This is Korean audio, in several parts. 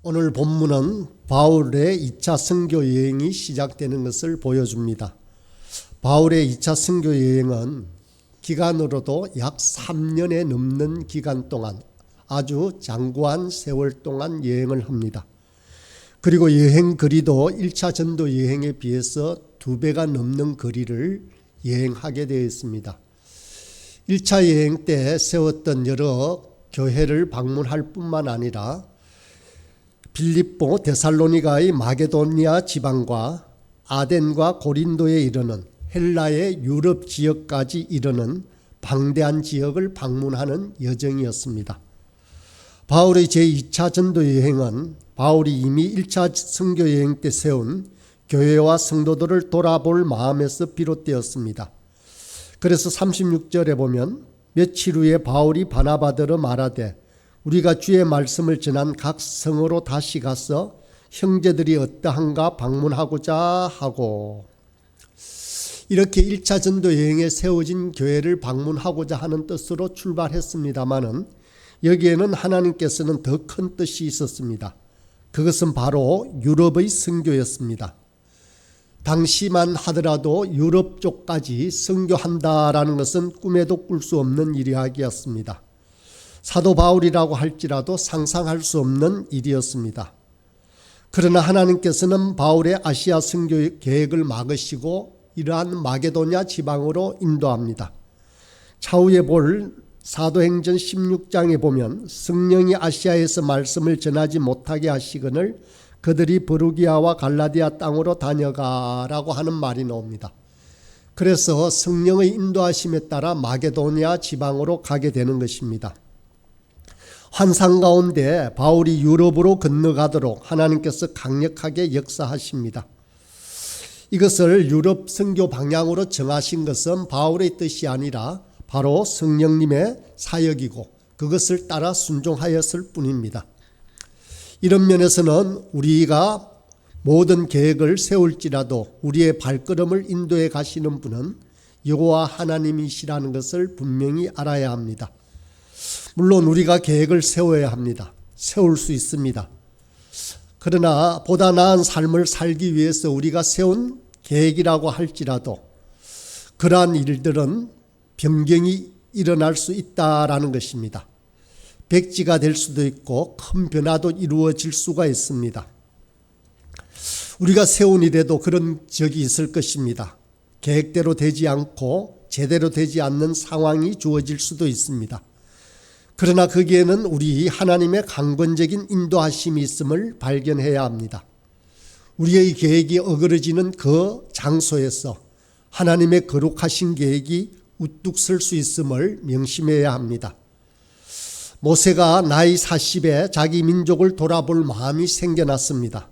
오늘 본문은 바울의 2차 선교 여행이 시작되는 것을 보여줍니다. 바울의 2차 선교 여행은 기간으로도 약 3년에 넘는 기간 동안 아주 장구한 세월 동안 여행을 합니다. 그리고 여행 거리도 1차 전도 여행에 비해서 2배가 넘는 거리를 여행하게 되어 있습니다. 1차 여행 때 세웠던 여러 교회를 방문할 뿐만 아니라 빌립보, 데살로니가의 마게도니아 지방과 아덴과 고린도에 이르는 헬라의 유럽 지역까지 이르는 방대한 지역을 방문하는 여정이었습니다. 바울의 제2차 전도 여행은 바울이 이미 1차 선교 여행 때 세운 교회와 성도들을 돌아볼 마음에서 비롯되었습니다. 그래서 36절에 보면 며칠 후에 바울이 바나바더러 말하되 우리가 주의 말씀을 전한 각 성으로 다시 가서 형제들이 어떠한가 방문하고자 하고, 이렇게 1차 전도 여행에 세워진 교회를 방문하고자 하는 뜻으로 출발했습니다마는 여기에는 하나님께서는 더 큰 뜻이 있었습니다. 그것은 바로 유럽의 선교였습니다. 당시만 하더라도 유럽 쪽까지 선교한다라는 것은 꿈에도 꿀 수 없는 이야기였습니다. 사도 바울이라고 할지라도 상상할 수 없는 일이었습니다. 그러나 하나님께서는 바울의 아시아 선교 계획을 막으시고 이러한 마게도냐 지방으로 인도합니다. 차후에 볼 사도행전 16장에 보면 성령이 아시아에서 말씀을 전하지 못하게 하시거늘 그들이 브루기아와 갈라디아 땅으로 다녀가라고 하는 말이 나옵니다. 그래서 성령의 인도하심에 따라 마게도냐 지방으로 가게 되는 것입니다. 환상 가운데 바울이 유럽으로 건너가도록 하나님께서 강력하게 역사하십니다. 이것을 유럽 선교 방향으로 정하신 것은 바울의 뜻이 아니라 바로 성령님의 사역이고 그것을 따라 순종하였을 뿐입니다. 이런 면에서는 우리가 모든 계획을 세울지라도 우리의 발걸음을 인도해 가시는 분은 여호와 하나님이시라는 것을 분명히 알아야 합니다. 물론 우리가 계획을 세워야 합니다. 세울 수 있습니다. 그러나 보다 나은 삶을 살기 위해서 우리가 세운 계획이라고 할지라도 그러한 일들은 변경이 일어날 수 있다라는 것입니다. 백지가 될 수도 있고 큰 변화도 이루어질 수가 있습니다. 우리가 세운 일에도 그런 적이 있을 것입니다. 계획대로 되지 않고 제대로 되지 않는 상황이 주어질 수도 있습니다. 그러나 거기에는 우리 하나님의 강권적인 인도하심이 있음을 발견해야 합니다. 우리의 계획이 어그러지는 그 장소에서 하나님의 거룩하신 계획이 우뚝 설 수 있음을 명심해야 합니다. 모세가 나이 40에 자기 민족을 돌아볼 마음이 생겨났습니다.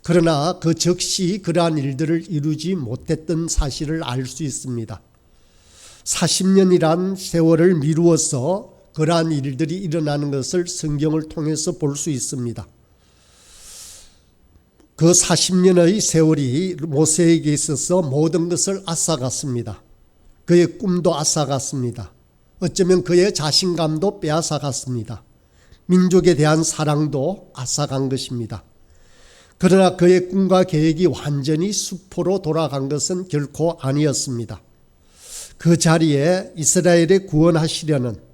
그러나 그 즉시 그러한 일들을 이루지 못했던 사실을 알 수 있습니다. 40년이란 세월을 미루어서 그러한 일들이 일어나는 것을 성경을 통해서 볼 수 있습니다. 그 40년의 세월이 모세에게 있어서 모든 것을 앗아갔습니다. 그의 꿈도 앗아갔습니다. 어쩌면 그의 자신감도 빼앗아갔습니다. 민족에 대한 사랑도 앗아간 것입니다. 그러나 그의 꿈과 계획이 완전히 수포로 돌아간 것은 결코 아니었습니다. 그 자리에 이스라엘을 구원하시려는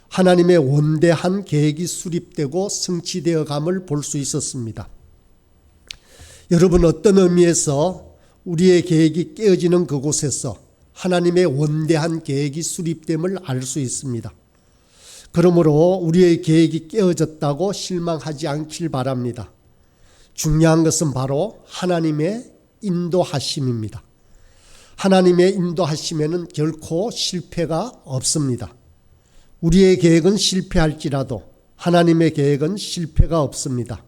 하나님의 원대한 계획이 수립되고 성취되어 감을 볼 수 있었습니다. 여러분, 어떤 의미에서 우리의 계획이 깨어지는 그곳에서 하나님의 원대한 계획이 수립됨을 알 수 있습니다. 그러므로 우리의 계획이 깨어졌다고 실망하지 않길 바랍니다. 중요한 것은 바로 하나님의 인도하심입니다. 하나님의 인도하심에는 결코 실패가 없습니다. 우리의 계획은 실패할지라도 하나님의 계획은 실패가 없습니다.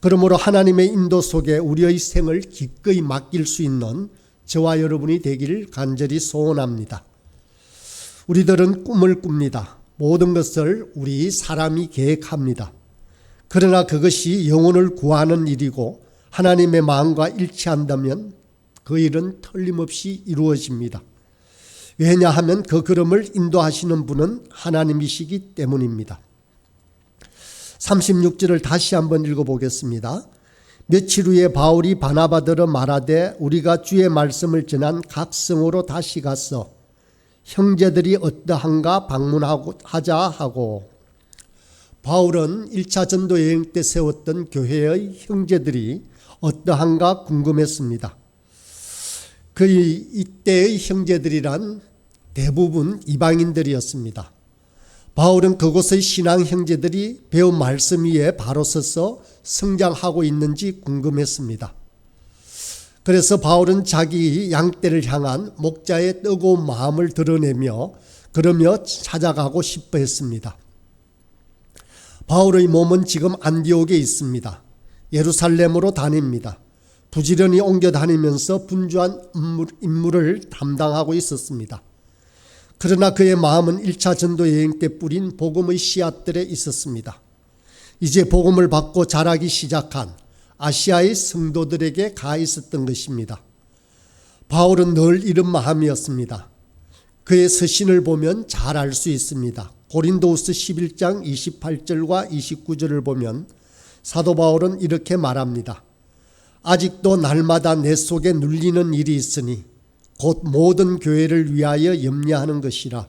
그러므로 하나님의 인도 속에 우리의 생을 기꺼이 맡길 수 있는 저와 여러분이 되기를 간절히 소원합니다. 우리들은 꿈을 꿉니다. 모든 것을 우리 사람이 계획합니다. 그러나 그것이 영혼을 구하는 일이고 하나님의 마음과 일치한다면 그 일은 틀림없이 이루어집니다. 왜냐하면 그 걸음을 인도하시는 분은 하나님이시기 때문입니다. 36절을 다시 한번 읽어보겠습니다. 며칠 후에 바울이 바나바더러 말하되 우리가 주의 말씀을 전한 각 성으로 다시 가서 형제들이 어떠한가 방문하자 하고, 바울은 1차 전도 여행 때 세웠던 교회의 형제들이 어떠한가 궁금했습니다. 이때의 형제들이란 대부분 이방인들이었습니다. 바울은 그곳의 신앙 형제들이 배운 말씀 위에 바로 서서 성장하고 있는지 궁금했습니다. 그래서 바울은 자기 양떼를 향한 목자의 뜨거운 마음을 드러내며 그러며 찾아가고 싶어 했습니다. 바울의 몸은 지금 안디옥에 있습니다. 예루살렘으로 다닙니다. 부지런히 옮겨 다니면서 분주한 임무를 담당하고 있었습니다. 그러나 그의 마음은 1차 전도 여행 때 뿌린 복음의 씨앗들에 있었습니다. 이제 복음을 받고 자라기 시작한 아시아의 성도들에게 가 있었던 것입니다. 바울은 늘 이런 마음이었습니다. 그의 서신을 보면 잘 알 수 있습니다. 고린도후서 11장 28절과 29절을 보면 사도 바울은 이렇게 말합니다. 아직도 날마다 내 속에 눌리는 일이 있으니 곧 모든 교회를 위하여 염려하는 것이라.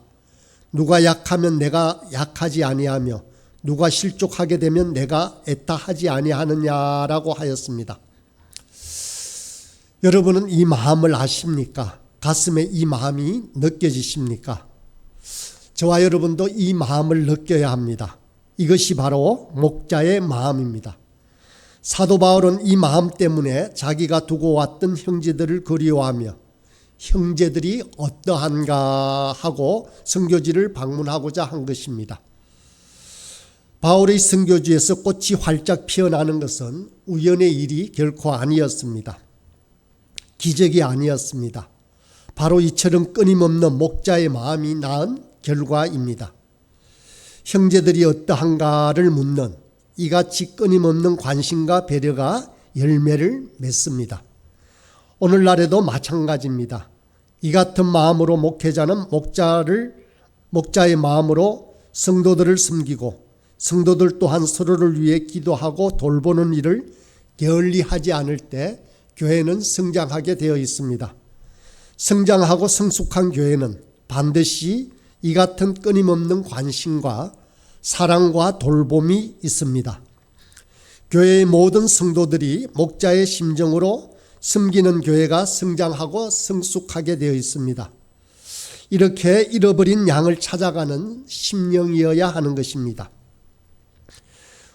누가 약하면 내가 약하지 아니하며 누가 실족하게 되면 내가 애타하지 아니하느냐라고 하였습니다. 여러분은 이 마음을 아십니까? 가슴에 이 마음이 느껴지십니까? 저와 여러분도 이 마음을 느껴야 합니다. 이것이 바로 목자의 마음입니다. 사도 바울은 이 마음 때문에 자기가 두고 왔던 형제들을 그리워하며 형제들이 어떠한가 하고 선교지를 방문하고자 한 것입니다. 바울의 선교지에서 꽃이 활짝 피어나는 것은 우연의 일이 결코 아니었습니다. 기적이 아니었습니다. 바로 이처럼 끊임없는 목자의 마음이 낳은 결과입니다. 형제들이 어떠한가를 묻는 이같이 끊임없는 관심과 배려가 열매를 맺습니다. 오늘날에도 마찬가지입니다. 이 같은 마음으로 목회자는 목자의 마음으로 성도들을 섬기고 성도들 또한 서로를 위해 기도하고 돌보는 일을 게을리하지 않을 때 교회는 성장하게 되어 있습니다. 성장하고 성숙한 교회는 반드시 이 같은 끊임없는 관심과 사랑과 돌봄이 있습니다. 교회의 모든 성도들이 목자의 심정으로 섬기는 교회가 성장하고 성숙하게 되어 있습니다. 이렇게 잃어버린 양을 찾아가는 심령이어야 하는 것입니다.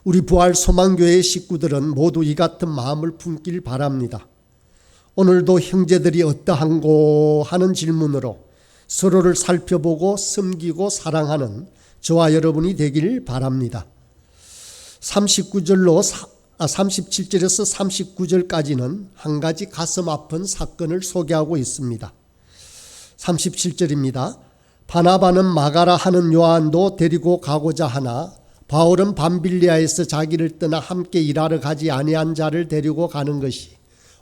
우리 부활 소망교회의 식구들은 모두 이 같은 마음을 품길 바랍니다. 오늘도 형제들이 어떠한고 하는 질문으로 서로를 살펴보고 섬기고 사랑하는 저와 여러분이 되길 바랍니다. 37절에서 39절까지는 한 가지 가슴 아픈 사건을 소개하고 있습니다. 37절입니다. 바나바는 마가라 하는 요한도 데리고 가고자 하나 바울은 밤빌리아에서 자기를 떠나 함께 일하러 가지 아니한 자를 데리고 가는 것이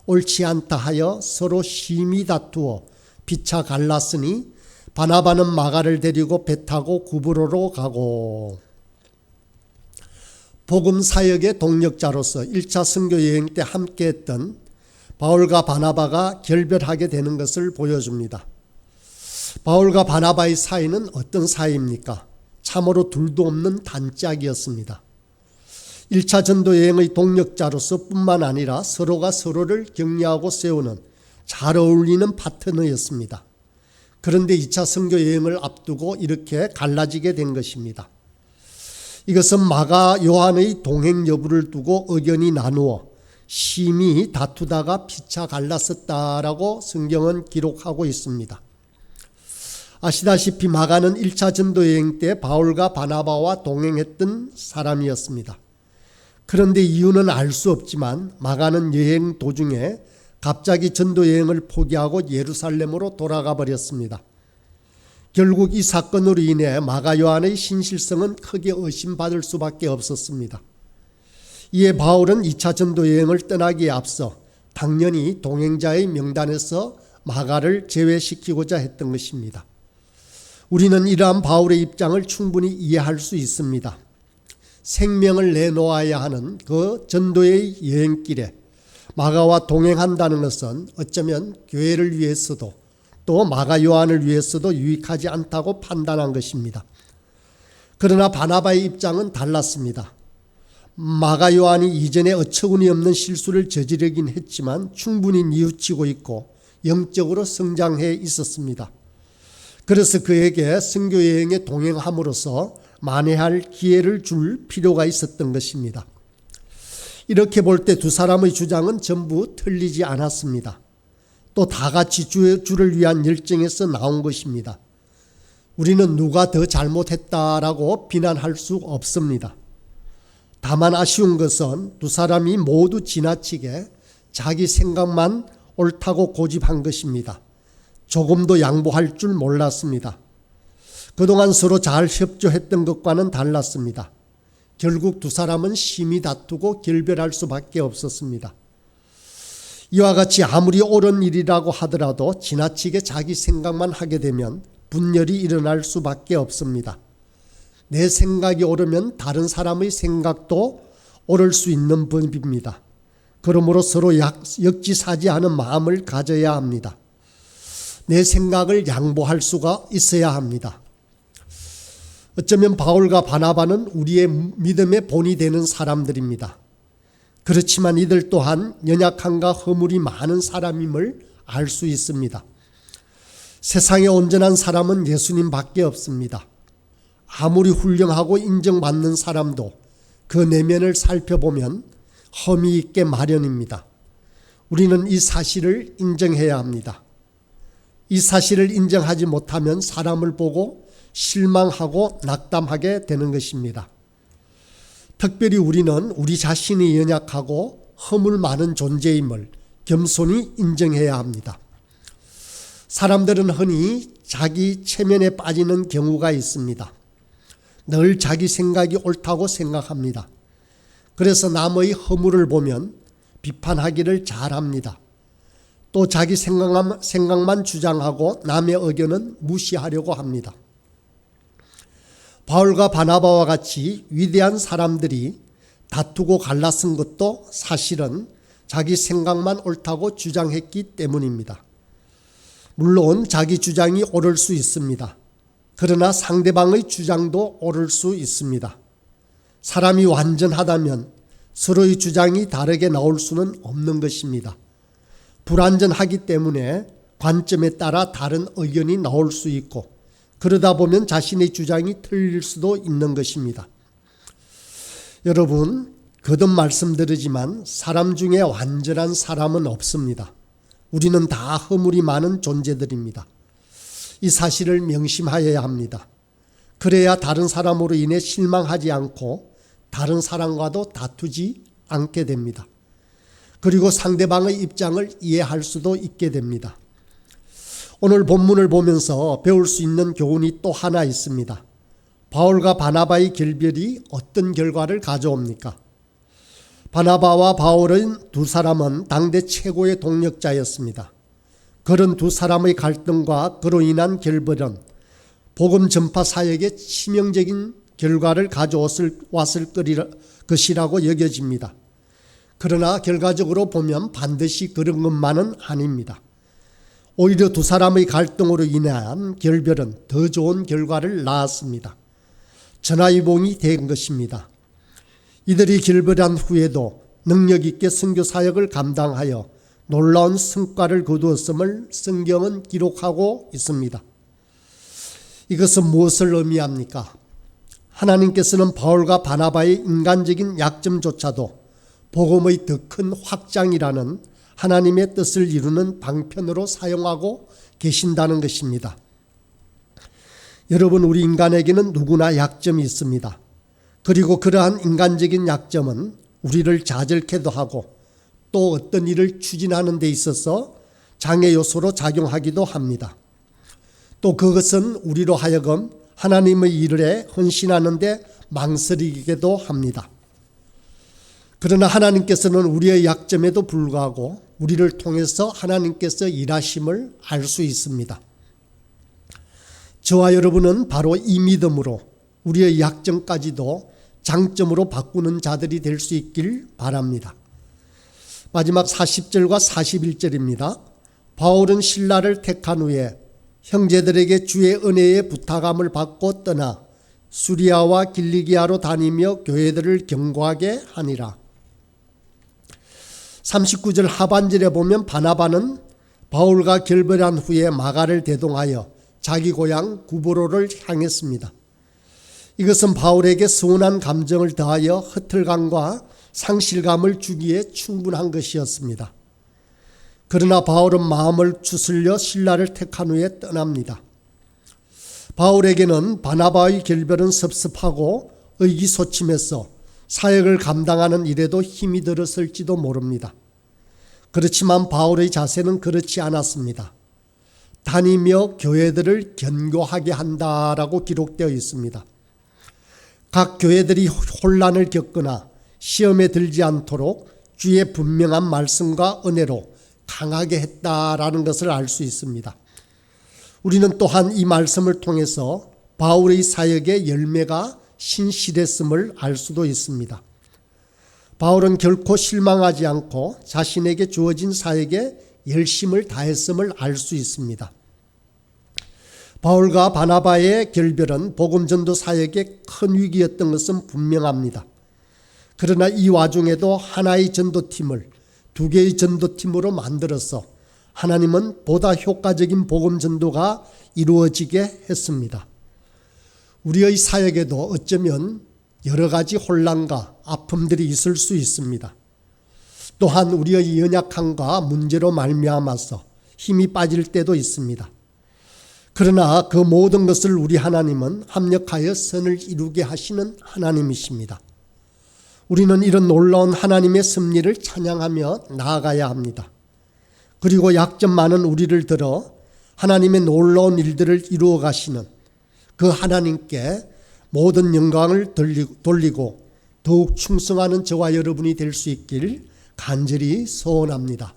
옳지 않다 하여 서로 심히 다투어 피차 갈랐으니 바나바는 마가를 데리고 배 타고 구브로로 가고. 복음 사역의 동력자로서 1차 선교 여행 때 함께했던 바울과 바나바가 결별하게 되는 것을 보여줍니다. 바울과 바나바의 사이는 어떤 사이입니까? 참으로 둘도 없는 단짝이었습니다. 1차 전도 여행의 동력자로서 뿐만 아니라 서로가 서로를 격려하고 세우는 잘 어울리는 파트너였습니다. 그런데 2차 선교 여행을 앞두고 이렇게 갈라지게 된 것입니다. 이것은 마가 요한의 동행 여부를 두고 의견이 나누어 심히 다투다가 피차 갈랐었다라고 성경은 기록하고 있습니다. 아시다시피 마가는 1차 전도 여행 때 바울과 바나바와 동행했던 사람이었습니다. 그런데 이유는 알 수 없지만 마가는 여행 도중에 갑자기 전도 여행을 포기하고 예루살렘으로 돌아가 버렸습니다. 결국 이 사건으로 인해 마가 요한의 신실성은 크게 의심받을 수밖에 없었습니다. 이에 바울은 2차 전도 여행을 떠나기에 앞서 당연히 동행자의 명단에서 마가를 제외시키고자 했던 것입니다. 우리는 이러한 바울의 입장을 충분히 이해할 수 있습니다. 생명을 내놓아야 하는 그 전도의 여행길에 마가와 동행한다는 것은 어쩌면 교회를 위해서도 또 마가 요한을 위해서도 유익하지 않다고 판단한 것입니다. 그러나 바나바의 입장은 달랐습니다. 마가 요한이 이전에 어처구니 없는 실수를 저지르긴 했지만 충분히 뉘우치고 있고 영적으로 성장해 있었습니다. 그래서 그에게 선교 여행에 동행함으로써 만회할 기회를 줄 필요가 있었던 것입니다. 이렇게 볼 때 두 사람의 주장은 전부 틀리지 않았습니다. 또 다 같이 주를 위한 열정에서 나온 것입니다. 우리는 누가 더 잘못했다라고 비난할 수 없습니다. 다만 아쉬운 것은 두 사람이 모두 지나치게 자기 생각만 옳다고 고집한 것입니다. 조금도 양보할 줄 몰랐습니다. 그동안 서로 잘 협조했던 것과는 달랐습니다. 결국 두 사람은 심히 다투고 결별할 수밖에 없었습니다. 이와 같이 아무리 옳은 일이라고 하더라도 지나치게 자기 생각만 하게 되면 분열이 일어날 수밖에 없습니다. 내 생각이 옳으면 다른 사람의 생각도 옳을 수 있는 법입니다. 그러므로 서로 역지사지하는 마음을 가져야 합니다. 내 생각을 양보할 수가 있어야 합니다. 어쩌면 바울과 바나바는 우리의 믿음의 본이 되는 사람들입니다. 그렇지만 이들 또한 연약함과 허물이 많은 사람임을 알 수 있습니다. 세상에 온전한 사람은 예수님밖에 없습니다. 아무리 훌륭하고 인정받는 사람도 그 내면을 살펴보면 험이 있게 마련입니다. 우리는 이 사실을 인정해야 합니다. 이 사실을 인정하지 못하면 사람을 보고 실망하고 낙담하게 되는 것입니다. 특별히 우리는 우리 자신이 연약하고 허물 많은 존재임을 겸손히 인정해야 합니다. 사람들은 흔히 자기 체면에 빠지는 경우가 있습니다. 늘 자기 생각이 옳다고 생각합니다. 그래서 남의 허물을 보면 비판하기를 잘합니다. 또 자기 생각만 주장하고 남의 의견은 무시하려고 합니다. 바울과 바나바와 같이 위대한 사람들이 다투고 갈라쓴 것도 사실은 자기 생각만 옳다고 주장했기 때문입니다. 물론 자기 주장이 옳을 수 있습니다. 그러나 상대방의 주장도 옳을 수 있습니다. 사람이 완전하다면 서로의 주장이 다르게 나올 수는 없는 것입니다. 불완전하기 때문에 관점에 따라 다른 의견이 나올 수 있고 그러다 보면 자신의 주장이 틀릴 수도 있는 것입니다. 여러분, 거듭 말씀드리지만 사람 중에 완전한 사람은 없습니다. 우리는 다 허물이 많은 존재들입니다. 이 사실을 명심하여야 합니다. 그래야 다른 사람으로 인해 실망하지 않고 다른 사람과도 다투지 않게 됩니다. 그리고 상대방의 입장을 이해할 수도 있게 됩니다. 오늘 본문을 보면서 배울 수 있는 교훈이 또 하나 있습니다. 바울과 바나바의 결별이 어떤 결과를 가져옵니까? 바나바와 바울은 두 사람은 당대 최고의 동력자였습니다. 그런 두 사람의 갈등과 그로 인한 결별은 복음 전파 사역에 치명적인 결과를 가져왔을 것이라고 여겨집니다. 그러나 결과적으로 보면 반드시 그런 것만은 아닙니다. 오히려 두 사람의 갈등으로 인한 결별은 더 좋은 결과를 낳았습니다. 전화위복이 된 것입니다. 이들이 결별한 후에도 능력 있게 선교 사역을 감당하여 놀라운 성과를 거두었음을 성경은 기록하고 있습니다. 이것은 무엇을 의미합니까? 하나님께서는 바울과 바나바의 인간적인 약점조차도 복음의 더 큰 확장이라는 하나님의 뜻을 이루는 방편으로 사용하고 계신다는 것입니다. 여러분, 우리 인간에게는 누구나 약점이 있습니다. 그리고 그러한 인간적인 약점은 우리를 좌절케도 하고 또 어떤 일을 추진하는 데 있어서 장애 요소로 작용하기도 합니다. 또 그것은 우리로 하여금 하나님의 일에 헌신하는 데 망설이기도 합니다. 그러나 하나님께서는 우리의 약점에도 불구하고 우리를 통해서 하나님께서 일하심을 알 수 있습니다. 저와 여러분은 바로 이 믿음으로 우리의 약점까지도 장점으로 바꾸는 자들이 될 수 있길 바랍니다. 마지막 40절과 41절입니다. 바울은 신라를 택한 후에 형제들에게 주의 은혜의 부탁함을 받고 떠나 수리아와 길리기아로 다니며 교회들을 경고하게 하니라. 39절 하반절에 보면 바나바는 바울과 결별한 후에 마가를 대동하여 자기 고향 구브로를 향했습니다. 이것은 바울에게 서운한 감정을 더하여 허탈감과 상실감을 주기에 충분한 것이었습니다. 그러나 바울은 마음을 추스려 신라를 택한 후에 떠납니다. 바울에게는 바나바의 결별은 섭섭하고 의기소침해서 사역을 감당하는 일에도 힘이 들었을지도 모릅니다. 그렇지만 바울의 자세는 그렇지 않았습니다. 다니며 교회들을 견고하게 한다라고 기록되어 있습니다. 각 교회들이 혼란을 겪거나 시험에 들지 않도록 주의 분명한 말씀과 은혜로 강하게 했다라는 것을 알 수 있습니다. 우리는 또한 이 말씀을 통해서 바울의 사역의 열매가 신실했음을 알 수도 있습니다. 바울은 결코 실망하지 않고 자신에게 주어진 사역에 열심을 다했음을 알 수 있습니다. 바울과 바나바의 결별은 복음전도 사역의 큰 위기였던 것은 분명합니다. 그러나 이 와중에도 하나의 전도팀을 두 개의 전도팀으로 만들어서 하나님은 보다 효과적인 복음전도가 이루어지게 했습니다. 우리의 사역에도 어쩌면 여러 가지 혼란과 아픔들이 있을 수 있습니다. 또한 우리의 연약함과 문제로 말미암아서 힘이 빠질 때도 있습니다. 그러나 그 모든 것을 우리 하나님은 합력하여 선을 이루게 하시는 하나님이십니다. 우리는 이런 놀라운 하나님의 섭리를 찬양하며 나아가야 합니다. 그리고 약점 많은 우리를 들어 하나님의 놀라운 일들을 이루어 가시는 그 하나님께 모든 영광을 돌리고 더욱 충성하는 저와 여러분이 될 수 있길 간절히 소원합니다.